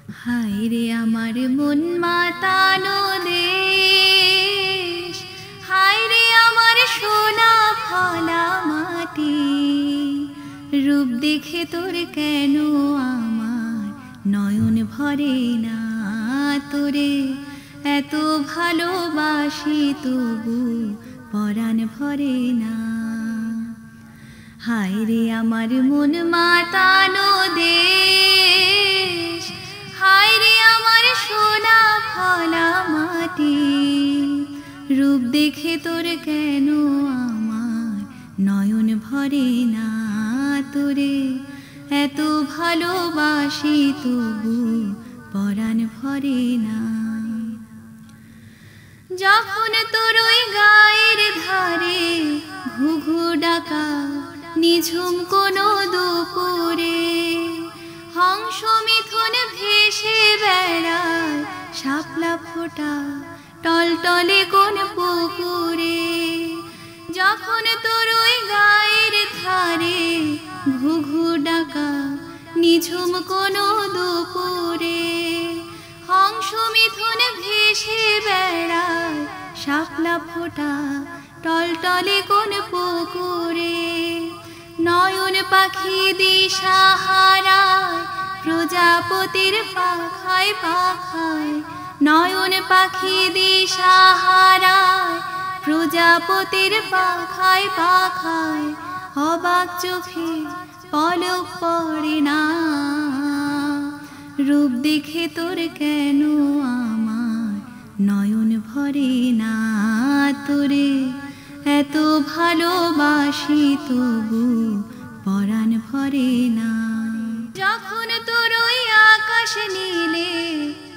হায় রে আমার মন মাতানো দেশ, হায় রে আমার সোনা ফলা মাটি। রূপ দেখে তোর কেন আমার নয়ন ভরে না, তোরে এত ভালোবাসি তবু পরাণ ভরে না। হায় রে আমার মন মাতানো দেশ, হায় রে আমার সোনা ফলা মাটি। রূপ দেখে তোর কেন আমার নয়ন ভরে না, তোরে এত ভালোবাসি তবু পরাণ ভরে না। যখন তোর ওই গায়ের ধারে ঘুঘু ডাকা নিঝুম কোনো দুপুরে, হংস মিথুন ভেসে বেড়ায় শাপলা ফোটা টলটলে কোন পুকুরে। যখন তোর ওই গায়ের ধারে ঘুঘু ডাকা নিঝুম কোনো দুপুরে, হংস মিথুন ভেসে বেড়ায় শাপলা ফোটা টলটলে কোন পুকুরে। নয়ন পাখি দিশা হারায় প্রজাপতির পাখায় পাখায়, নয়ন পাখি দিশা হারায় প্রজাপতির পাখায় পাখায়। অবাক চোখে পলক পড়ে না, রূপ দেখে তোর কেন আমার নয়ন ভরে না, তোরে এত ভালোবাসি তবু পরাণ ভরে না। যখন তোর ওই আকাশ নীলে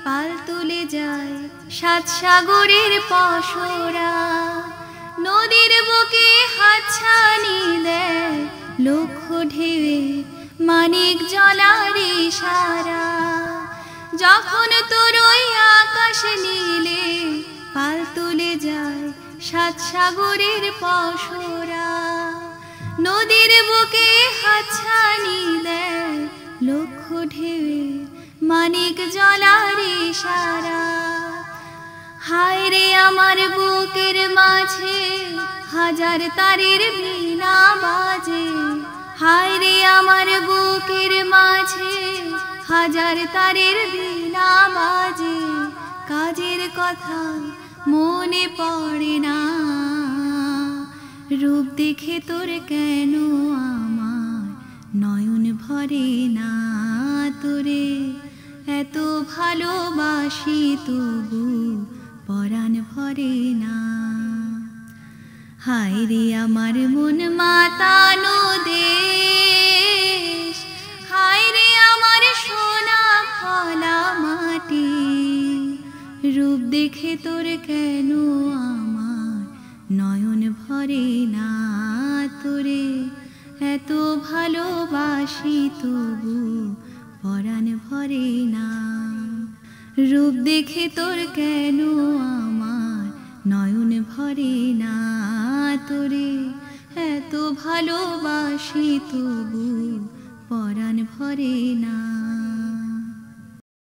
পাল তুলে যায় সাত সাগরের পসরা, নদীর বুকে হাতছানি দেয় লক্ষ ঢেউয়ে মানিক জলার ইশারা। যখন তোর ওই আকাশ নীলে পাল তুলে যায় সাত সাগরের পসরা, নদীর বুকে হাতছানি দেয় লক্ষ ঢেউয়ে মানিক জলার ইশারা। হায় রে আমার বুকের মাঝে হাজার তারের বীণা বাজে, হায় রে আমার বুকের মাঝে হাজার তারের বীণা বাজে। কাজের কথা মনে পড়ে না, রূপ দেখে তোর কেন আমার নয়ন ভরে না, তোরে এত ভালোবাসি তবু পরাণ ভরে না। হায় রে আমার মন মাতানো দেশ, হায় রে আমার সোনা ফলা মাটি। রূপ দেখে তোর কেন আমার নয়ন ভরে না, তোরে এত ভালোবাসি তবু পরাণ ভরে না। রূপ দেখে তোর কেন আমার নয়ন ভরে না, তোরে এত ভালোবাসি তবু পরাণ ভরে না।